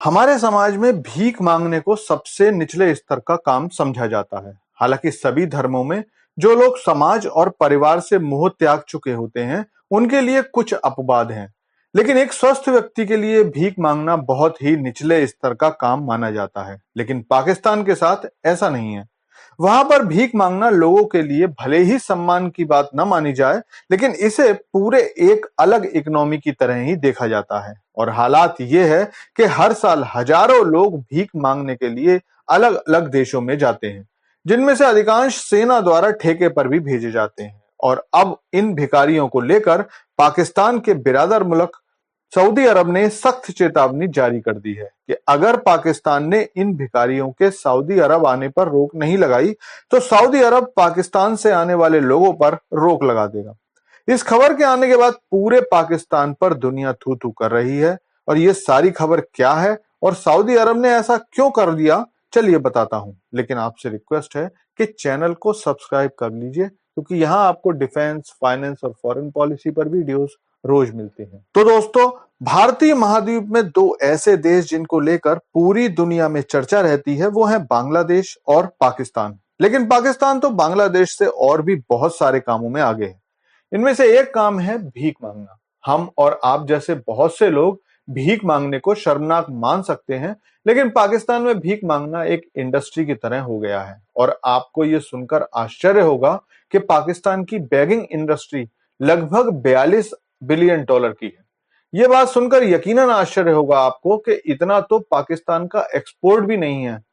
हमारे समाज में भीख मांगने को सबसे निचले स्तर का काम समझा जाता है। हालांकि सभी धर्मों में जो लोग समाज और परिवार से मोह त्याग चुके होते हैं, उनके लिए कुछ अपवाद हैं। लेकिन एक स्वस्थ व्यक्ति के लिए भीख मांगना बहुत ही निचले स्तर का काम माना जाता है। लेकिन पाकिस्तान के साथ ऐसा नहीं है। वहां पर भीख मांगना लोगों के लिए भले ही सम्मान की बात न मानी जाए, लेकिन इसे पूरे एक अलग इकोनॉमी की तरह ही देखा जाता है। और हालात ये है कि हर साल हजारों लोग भीख मांगने के लिए अलग अलग देशों में जाते हैं, जिनमें से अधिकांश सेना द्वारा ठेके पर भी भेजे जाते हैं। और अब इन भिखारियों को लेकर पाकिस्तान के बिरादर मुल्क सऊदी अरब ने सख्त चेतावनी जारी कर दी है कि अगर पाकिस्तान ने इन भिखारियों के सऊदी अरब आने पर रोक नहीं लगाई, तो सऊदी अरब पाकिस्तान से आने वाले लोगों पर रोक लगा देगा। इस खबर के आने के बाद पूरे पाकिस्तान पर दुनिया थू थू कर रही है। और ये सारी खबर क्या है और सऊदी अरब ने ऐसा क्यों कर दिया, चलिए बताता हूं। लेकिन आपसे रिक्वेस्ट है कि चैनल को सब्सक्राइब कर लीजिए, क्योंकि यहाँ आपको डिफेंस, फाइनेंस और फॉरेन पॉलिसी पर वीडियोस रोज मिलते हैं। तो दोस्तों, भारतीय महाद्वीप में दो ऐसे देश जिनको लेकर पूरी दुनिया में चर्चा रहती है, वो है बांग्लादेश और पाकिस्तान। लेकिन पाकिस्तान तो बांग्लादेश से और भी बहुत सारे कामों में आगे है। इनमें से एक काम है भीख मांगना। हम और आप जैसे बहुत से लोग भीख मांगने को शर्मनाक मान सकते हैं, लेकिन पाकिस्तान में भीख मांगना एक इंडस्ट्री की तरह हो गया है। और आपको ये सुनकर आश्चर्य होगा कि पाकिस्तान की बेगिंग इंडस्ट्री लगभग 42 बिलियन डॉलर की है। ये बात सुनकर यकीनन आश्चर्य होगा आपको कि इतना तो पाकिस्तान का एक्सपोर्ट भी नहीं है।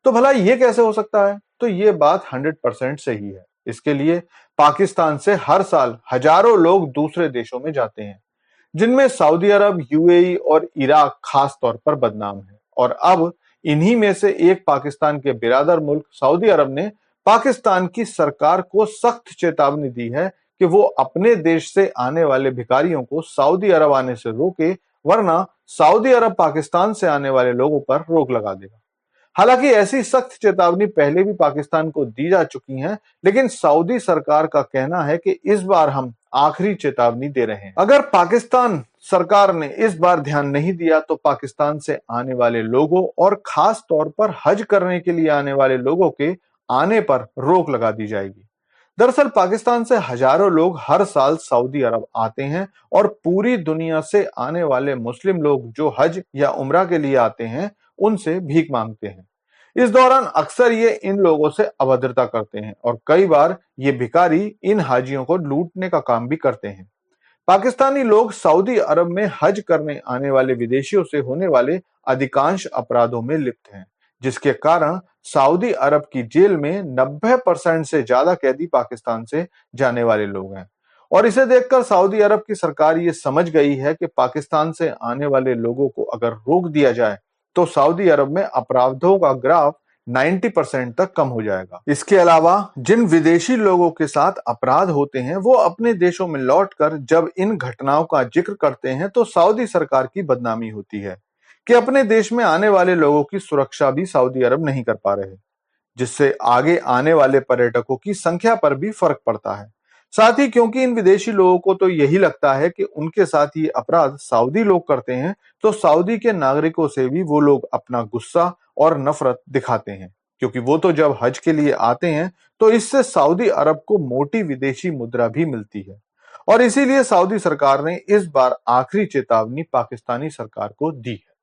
तो भला ये कैसे हो सकता है? तो ये बात 100% सही है। इसके लिए पाकिस्तान से हर साल हजारों लोग दूसरे देशों में जाते हैं, जिनमें सऊदी अरब, यूएई और इराक खास तौर पर बदनाम है। और अब इन्हीं में से एक पाकिस्तान के बिरादर मुल्क सऊदी अरब ने पाकिस्तान की सरकार को सख्त चेतावनी दी है कि वो अपने देश से आने वाले भिखारियों को सऊदी अरब आने से रोके, वरना सऊदी अरब पाकिस्तान से आने वाले लोगों पर रोक लगा देगा। हालांकि ऐसी सख्त चेतावनी पहले भी पाकिस्तान को दी जा चुकी है, लेकिन सऊदी सरकार का कहना है कि इस बार हम आखिरी चेतावनी दे रहे हैं। अगर पाकिस्तान सरकार ने इस बार ध्यान नहीं दिया, तो पाकिस्तान से आने वाले लोगों और खास तौर पर हज करने के लिए आने वाले लोगों के आने पर रोक लगा दी जाएगी। दरअसल पाकिस्तान से हजारों लोग हर साल सऊदी अरब आते हैं और पूरी दुनिया से आने वाले मुस्लिम लोग जो हज या उम्रा के लिए आते हैं, उनसे भीख मांगते हैं। इस दौरान अक्सर ये इन लोगों से अभद्रता करते हैं और कई बार ये भिखारी इन हाजियों को लूटने का काम भी करते हैं। पाकिस्तानी लोग सऊदी अरब में हज करने आने वाले विदेशियों से होने वाले अधिकांश अपराधों में लिप्त हैं, जिसके कारण सऊदी अरब की जेल में 90% से ज्यादा कैदी पाकिस्तान से जाने वाले लोग हैं। और इसे देखकर सऊदी अरब की सरकार ये समझ गई है कि पाकिस्तान से आने वाले लोगों को अगर रोक दिया जाए, तो सऊदी अरब में अपराधों का ग्राफ 90% तक कम हो जाएगा। इसके अलावा जिन विदेशी लोगों के साथ अपराध होते हैं, वो अपने देशों में लौटकर जब इन घटनाओं का जिक्र करते हैं, तो सऊदी सरकार की बदनामी होती है कि अपने देश में आने वाले लोगों की सुरक्षा भी सऊदी अरब नहीं कर पा रहे, जिससे आगे आने वाले पर्यटकों की संख्या पर भी फर्क पड़ता है। साथ ही क्योंकि इन विदेशी लोगों को तो यही लगता है कि उनके साथ ये अपराध सऊदी लोग करते हैं, तो सऊदी के नागरिकों से भी वो लोग अपना गुस्सा और नफरत दिखाते हैं, क्योंकि वो तो जब हज के लिए आते हैं, तो इससे सऊदी अरब को मोटी विदेशी मुद्रा भी मिलती है। और इसीलिए सऊदी सरकार ने इस बार आखिरी चेतावनी पाकिस्तानी सरकार को दी है।